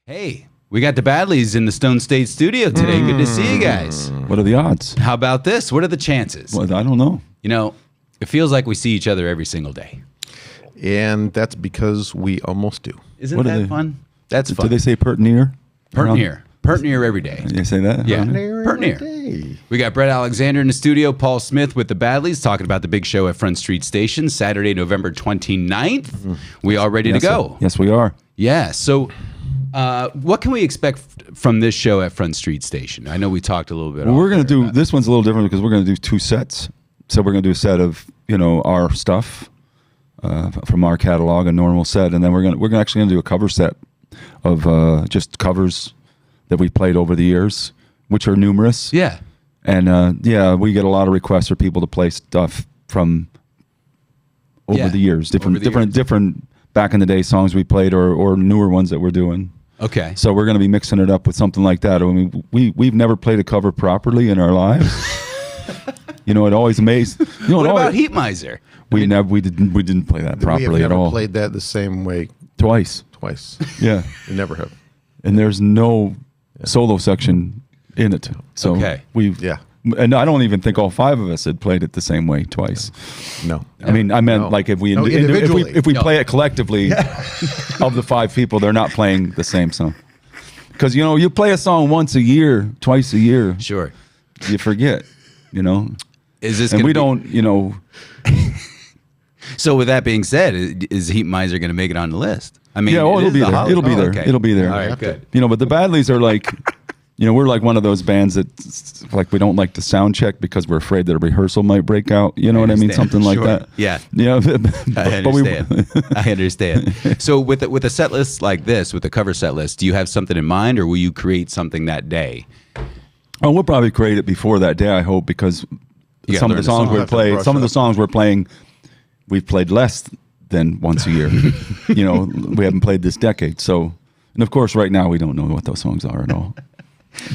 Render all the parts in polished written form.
Hey, we got the Badlees in the Stone State studio today. Good to see you guys. What are the odds? How about this? What are the chances? Well, I don't know. You know, it feels like we see each other every single day. And that's because we almost do. Isn't What are that they- fun? That's fun. Do they say pert near? Pert near. Pert near every day. They say that? Yeah. Huh? Pert near. We got Brett Alexander in the studio, Paul Smith with the Badlees, talking about the big show at Front Street Station, Saturday, November 29th. We all ready to go? Yes, we are. Yeah. So what can we expect from this show at Front Street Station? I know we talked a little bit. Well, we're going to do, about- this one's a little different because we're going to do two sets. So we're going to do a set of, our stuff from our catalog, a normal set. And then we're actually going to do a cover set of just covers that we played over the years, which are numerous. Yeah. And we get a lot of requests for people to play stuff from over the years, different back in the day songs we played or newer ones that we're doing. Okay. So we're going to be mixing it up with something like that. I mean, we've never played a cover properly in our lives. It always amazed. What about Heat Miser? We didn't play that properly at all. We have never played that the same way Twice. Yeah. We never have. And there's no solo section in it. So Okay. And I don't even think all five of us had played it the same way twice. No. I mean, I meant No. like if we No, individually. if we play it collectively, of the five people, they're not playing the same song. Because you play a song once a year, twice a year, Sure. you forget. Is this? And gonna we be- don't. So with that being said, is Heat Miser going to make it on the list? I mean, Yeah, it it'll is be the there. holiday. It'll be there. Okay. It'll be there. All right, good. But the Badleys are like, we're like one of those bands that like we don't like to sound check because we're afraid that a rehearsal might break out. You know what I mean? understand. Something like Sure. that. Yeah. Yeah. I understand. I understand. So with a set list like this, with a cover set list, do you have something in mind, or will you create something that day? Oh, we'll probably create it before that day, I hope, because You some gotta of the learn the songs song. we play, Brush some of the up. songs we're playing, we've played less than once a year. We haven't played this decade. So, and of course, right now we don't know what those songs are at all.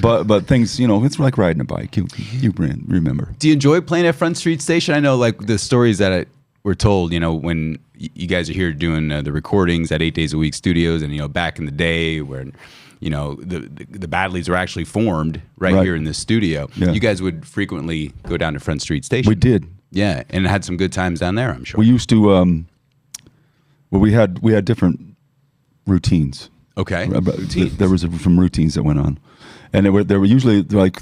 But things, it's like riding a bike. You remember. Do you enjoy playing at Front Street Station? I know, like the stories that were told, when you guys are here doing the recordings at 8 Days a Week Studios, and back in the day when the Badleys were actually formed right here in this studio. Yeah. You guys would frequently go down to Front Street Station. We did. Yeah, and had some good times down there, I'm sure. We used to. We had different routines. Okay. Routines. There was some routines that went on, and there were usually like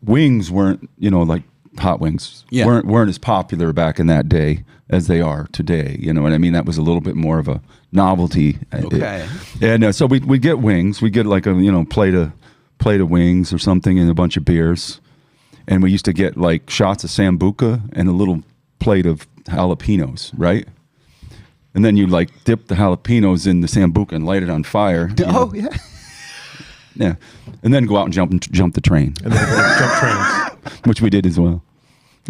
wings weren't like hot wings weren't as popular back in that day as they are today. You know what I mean? That was a little bit more of a novelty. Okay. And so we get wings. We get like a plate of wings or something and a bunch of beers, and we used to get like shots of Sambuca and a little plate of jalapenos, right? And then you like dip the jalapenos in the Sambuca and light it on fire. Oh, yeah. Yeah, and then go out and jump the train, And then jump trains. which we did as well.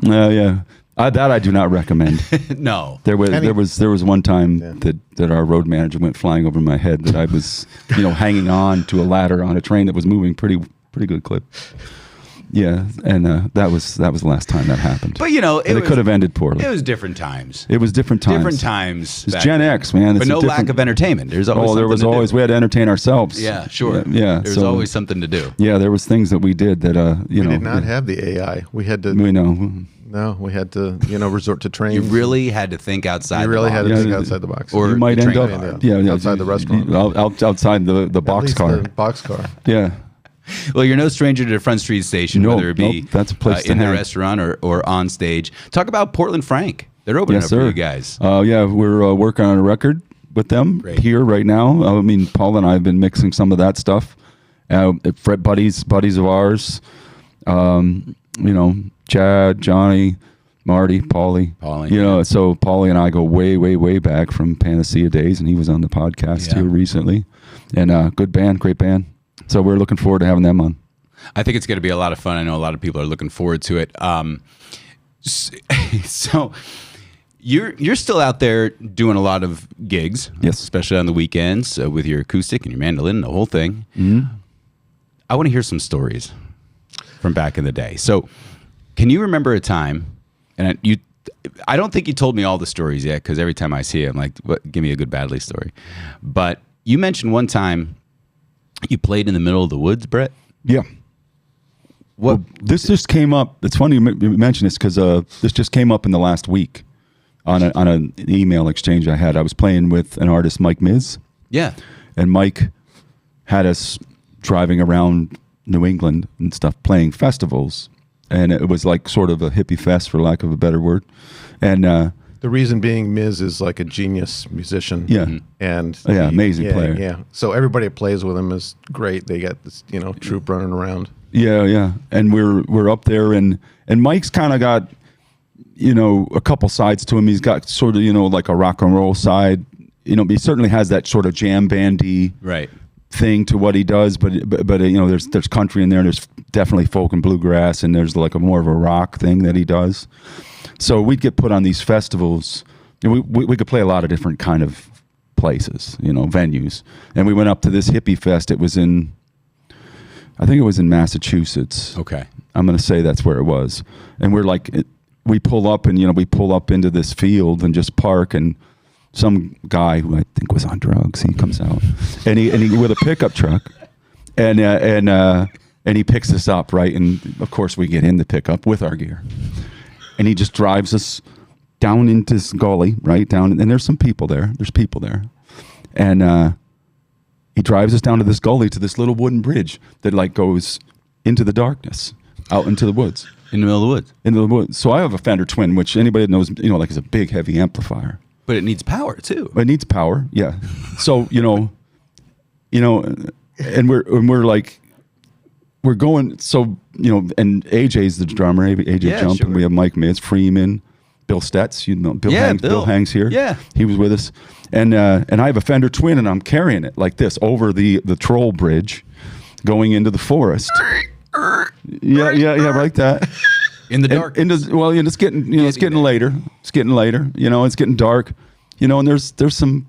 Yeah, that I do not recommend. No. There was one time that our road manager went flying over my head that I was hanging on to a ladder on a train that was moving pretty good clip. Yeah, and that was the last time that happened. But it could have ended poorly. It was different times. It was different times. Different times. It's back Gen then. X, man. But It's no a lack different- of entertainment. There's always there was something to always do. we had to entertain ourselves. Yeah, sure. Yeah. There's so- always something to do. Yeah, there was things that we did that We did not have the AI. We had to. We know. No, we had to. resort to trains. You really had to think outside. You really the had box. to think Yeah, outside the box. or you might the end train up car. outside the restaurant. outside the At box least car. the box car. Yeah. Well, you're no stranger to Front Street Station, Nope, whether it be nope, that's a place to in the hang. restaurant or on stage. Talk about Portland Frank. They're opening Yes, up sir. for you guys. Yeah, we're working on a record with them Great. here right now. I mean, Paul and I have been mixing some of that stuff. Fred buddies of ours. Chad, Johnny, Marty, Paulie. So Paulie and I go way, way, way back from Panacea days, and he was on the podcast here recently. And good band, great band. So we're looking forward to having them on. I think it's going to be a lot of fun. I know a lot of people are looking forward to it. So you're still out there doing a lot of gigs, Yes. especially on the weekends with your acoustic and your mandolin and the whole thing. Mm-hmm. I want to hear some stories from back in the day. So can you remember a time, and I don't think you told me all the stories yet, because every time I see it, I'm like, give me a good Badley story. But you mentioned one time You played in the middle of the woods, Bret? Yeah. What? Well, this just came up. It's funny you mention this because this just came up in the last week on an email exchange I had. I was playing with an artist, Mike Miz. Yeah. And Mike had us driving around New England and stuff, playing festivals. And it was like sort of a hippie fest, for lack of a better word. And The reason being, Miz is like a genius musician. Yeah. And amazing player. Yeah. So everybody that plays with him is great. They got this, troop running around. yeah. And we're up there, and Mike's kind of got, a couple sides to him. He's got sort of, like a rock and roll side. He certainly has that sort of jam bandy thing to what he does, but there's country in there, and there's definitely folk and bluegrass, and there's like a more of a rock thing that he does. So we'd get put on these festivals. We could play a lot of different kind of places, venues. And we went up to this hippie fest. I think it was in Massachusetts. Okay. I'm going to say that's where it was. And we're like, we pull up into this field and just park, and some guy who I think was on drugs, he comes out, and he with a pickup truck, and he picks us up, right? And of course we get in the pickup with our gear, and he just drives us down into this gully, right down, and there's some people there. There's people there, and he drives us down to this gully to this little wooden bridge that like goes into the darkness, out into the woods. In the middle of the woods. Into the woods. So I have a Fender Twin, which anybody that knows, like is a big heavy amplifier. But it needs power too. It needs power, yeah. So and we're like, we're going. So and AJ's the drummer. AJ Jump, sure. and we have Mike Miz, Freeman, Bill Stetz. Bill Hangs here. Yeah, he was with us, and I have a Fender Twin, and I'm carrying it like this over the troll bridge, going into the forest. Yeah, like that. In the dark. It's getting it's getting later. It's getting later. It's getting dark. And there's some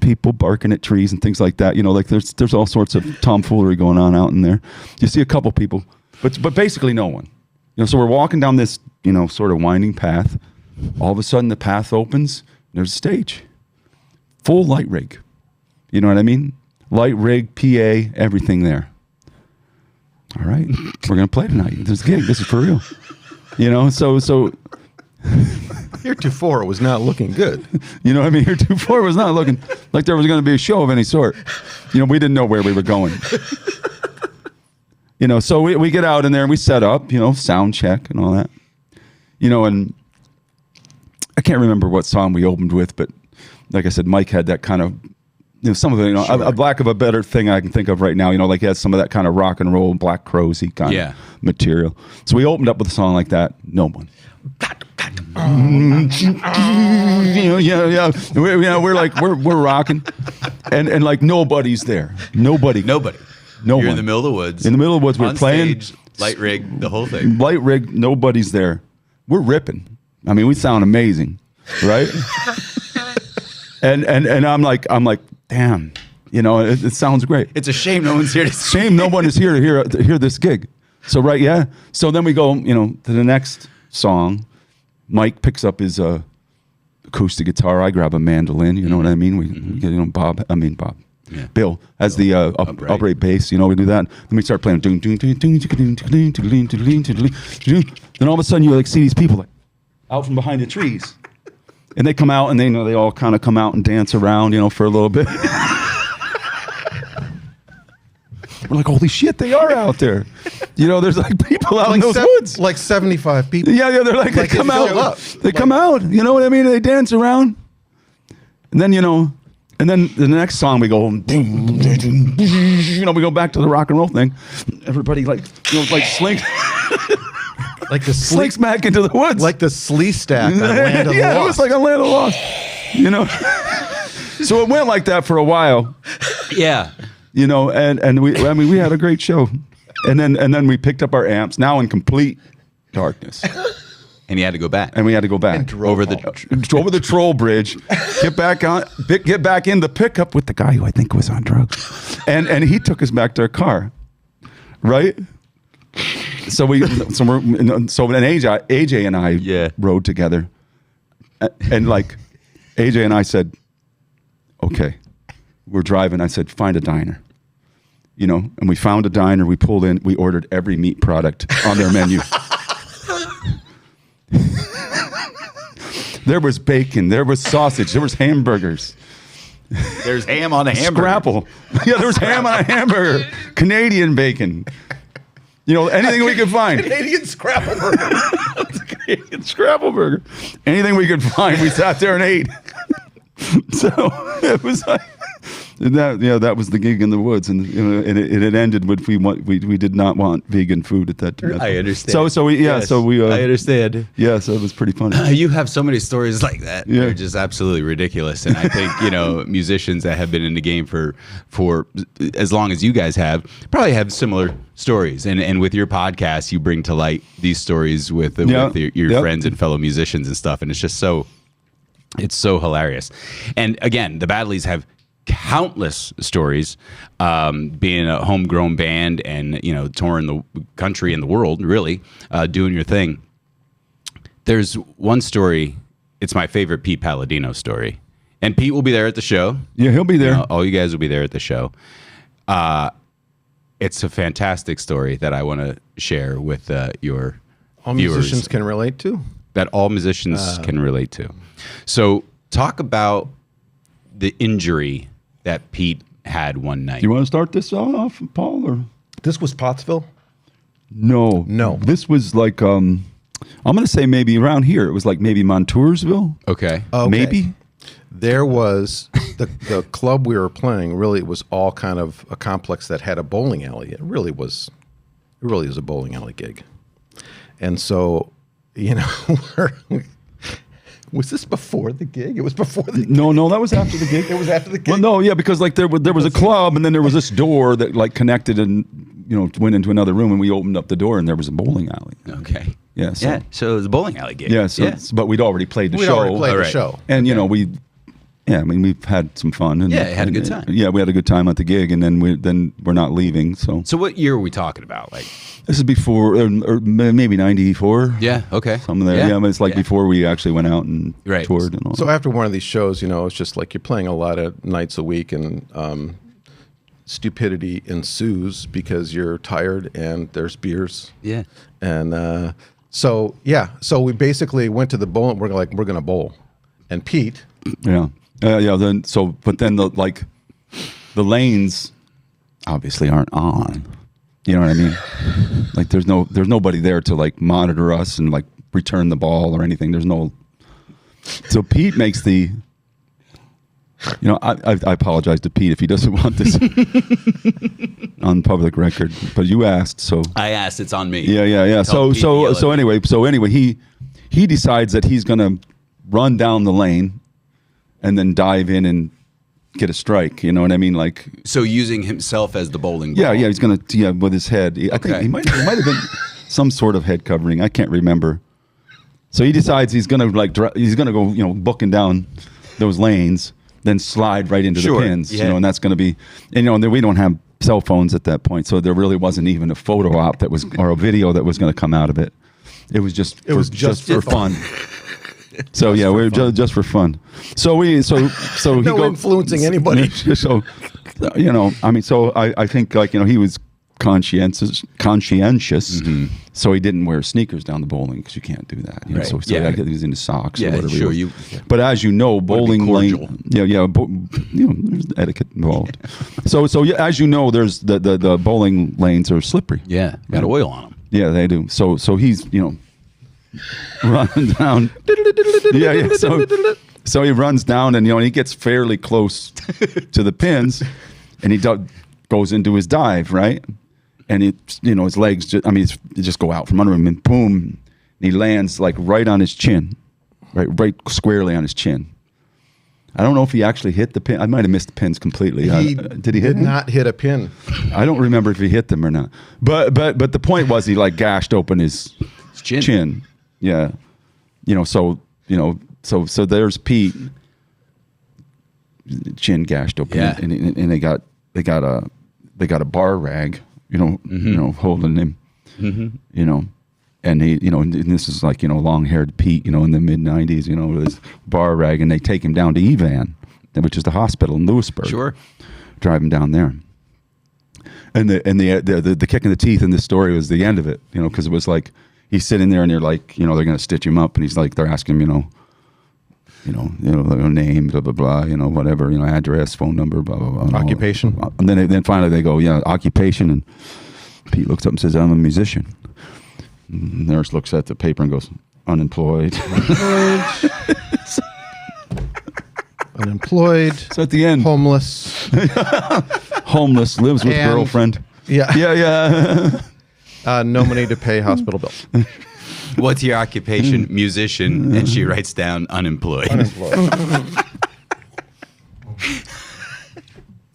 people barking at trees and things like that. Like there's all sorts of tomfoolery going on out in there. You see a couple people, but basically no one. So we're walking down this sort of winding path. All of a sudden the path opens. And there's a stage, full light rig. You know what I mean? Light rig, PA, everything there. All right, we're gonna play tonight. This is a gig. This is for real. So Heretofore, it was not looking good. Heretofore was not looking like there was going to be a show of any sort. We didn't know where we were going. So we get out in there and we set up, sound check and all that. And I can't remember what song we opened with, but like I said, Mike had that kind of, some of it, Sure. a lack of a better thing I can think of right now, like he has some of that kind of rock and roll, Black Crowes-y kind of material. So we opened up with a song like that. No one. We're like, we're rocking. And like nobody's there. Nobody. No You're one. in the middle of the woods. In the middle of the woods. We're playing. Stage, light rig, the whole thing. Light rig, nobody's there. We're ripping. I mean, we sound amazing, right? and I'm like, damn, it sounds great. It's a shame no one's here to see. Shame no one is here to hear this gig. So right, yeah. So then we go, to the next song. Mike picks up his acoustic guitar. I grab a mandolin. You know what I mean? We get, Bob. Yeah. Bill has the upright bass. We do that. Then we start playing. Then all of a sudden you see these people like out from behind the trees, and they come out and they all kind of come out and dance around, for a little bit. We're like, holy shit, they are out there. There's like people out in those woods. Like 75 people. Yeah, they're like they come out. They come out. You know what I mean? They dance around. And then, and then the next song we go, we go back to the rock and roll thing. Everybody like slinks. Like the slinks back into the woods. Like the slee stack on Land of the Lost. Yeah, it was like a Land of the Lost. So it went like that for a while. Yeah. And we had a great show. And then we picked up our amps, now in complete darkness. And you had to go back. And we had to go back. Over the troll bridge, get back in the pickup with the guy who I think was on drugs. And he took us back to our car. Right? So AJ and I rode together. And like AJ and I said, okay, we're driving. I said, find a diner. you know, and we found a diner. We pulled in. We ordered every meat product on their menu. There was bacon. There was sausage. There was hamburgers. There's ham on a hamburger. Scrapple. Yeah, there was ham on a hamburger. Canadian bacon. You know, anything we could find. Canadian scrapple burger. Canadian scrapple burger. Anything we could find, we sat there and ate. So it was like that was the gig in the woods, and you know, and it ended with we did not want vegan food at that time. I understand. So we I understand. Yeah, so it was pretty funny. You have so many stories like that. Yeah. They're just absolutely ridiculous. And I think, you know, musicians that have been in the game for as long as you guys have probably have similar stories. And with your podcast, you bring to light these stories with your friends and fellow musicians and stuff. And it's just it's so hilarious. And again, the Badlees have countless stories, being a homegrown band and, you know, touring the country and the world, really, doing your thing. There's one story, it's my favorite Pete Palladino story. And Pete will be there at the show. Yeah, he'll be there. You know, all you guys will be there at the show. It's a fantastic story that I want to share with your All viewers. musicians can relate to. That all musicians can relate to. So talk about the injury that Pete had one night. Do you want to start this off, Paul? Or This was Pottsville? no? This was like I'm going to say maybe around here. It was like maybe Montoursville. Okay. Maybe. There was the club we were playing. Really, it was all kind of a complex that had a bowling alley. It really was a bowling alley gig. And so, you know, was this before the gig? It was before the gig. No, that was after the gig. It was after the gig. Well, no, yeah, because like there was a club, and then there was this door that like connected and, you know, went into another room, and we opened up the door, and there was a bowling alley. Okay. Yeah. So, So it was a bowling alley gig. Yeah. So, but we'd already played the We'd show. already played the Alright. show. And you know we've had some fun. And, had a good time. Yeah, we had a good time at the gig, and then we're not leaving. So So what year are we talking about? Like, this is before, or maybe '94. yeah, okay. Something there. Yeah, but it's like before we actually went out and Right. toured and all. So after one of these shows, you know, it's just like you're playing a lot of nights a week, and stupidity ensues because you're tired and there's beers. Yeah. And so we basically went to the bowl, and we're gonna bowl. And Pete, Yeah. Then but then the lanes obviously aren't on. You know what I mean? Like there's nobody there to like monitor us and like return the ball or anything. There's no. So Pete makes the. You know, I apologize to Pete if he doesn't want this on public record, but you asked, so I asked. It's on me. Yeah. Tell Pete to yell at me. So anyway, he decides that he's gonna run down the lane and then dive in and get a strike. You know what I mean? Like, So using himself as the bowling ball. yeah, he's gonna with his head. I think Okay. he might have been some sort of head covering. I can't remember. So he decides he's gonna go booking down those lanes, then slide right into Sure, the pins. yeah. You know, and that's gonna be, and then we don't have cell phones at that point, so there really wasn't even a photo op that was or a video that was gonna come out of it. It was just for fun. So yeah, we're just for fun. So he no influencing anybody. So you know, I mean, so I think like he was conscientious. Mm-hmm. So he didn't wear sneakers down the bowling because you can't do that. You know, Right. so he had to get these into socks Yeah, or whatever. sure. it was. But as you know, bowling cordial. lane. There's etiquette involved. So as you know, there's the bowling lanes are slippery. Yeah. Got oil on them. Yeah, they do. So he's running down. Yeah. So he runs down, and he gets fairly close to the pins, and he goes into his dive, right? And his legs just go out from under him, and boom, and he lands like right on his chin, right squarely on his chin. I don't know if he actually hit the pin. I might have missed the pins completely. Did he hit them? not hit a pin. I don't remember if he hit them or not. But the point was he like gashed open his chin. Yeah. So there's Pete, chin gashed open, Yeah. and they got a bar rag, holding him, and he, and this is like, long-haired Pete, in the mid-90s, with his bar rag, and they take him down to Evan, which is the hospital in Lewisburg. Sure. Drive him down there. And the kick in the teeth in this story was the end of it, you know, because it was like he's sitting there and they're like, you know, they're gonna stitch him up, and he's like, they're asking him, their name, blah blah blah, you know, whatever, you know, address, phone number, blah blah blah, Occupation, and then finally they go, yeah, occupation, and Pete looks up and says, I'm a musician. And the nurse looks at the paper and goes, unemployed. Unemployed. So at the end, homeless, lives with And- girlfriend. yeah, Yeah. no money to pay hospital bills. What's your occupation? Musician. And she writes down unemployed.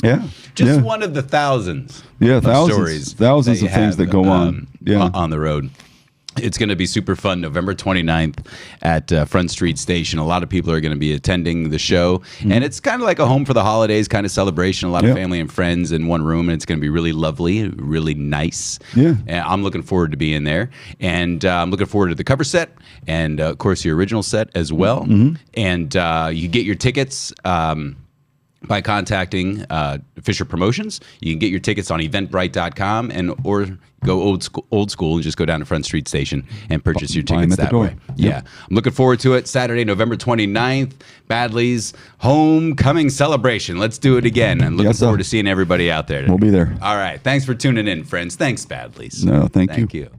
Yeah. Just yeah. one of the thousands. Yeah, of thousands stories of things that go on. Yeah. On the road. It's going to be super fun. November 29th at Front Street Station. A lot of people are going to be attending the show. And it's kind of like a home for the holidays kind of celebration. A lot of family and friends in one room. And it's going to be really lovely, really nice. Yeah. And I'm looking forward to being there. And I'm looking forward to the cover set. And, of course, the original set as well. And you get your tickets by contacting Fisher Promotions. You can get your tickets on eventbrite.com or go old school and just go down to Front Street Station and purchase your tickets that way. Yeah. I'm looking forward to it. Saturday, November 29th, Badlees Homecoming Celebration. Let's do it again. I'm looking forward to seeing everybody out there. We'll be there. All right. Thanks for tuning in, friends. Thanks, Badlees. No, thank you. Thank you.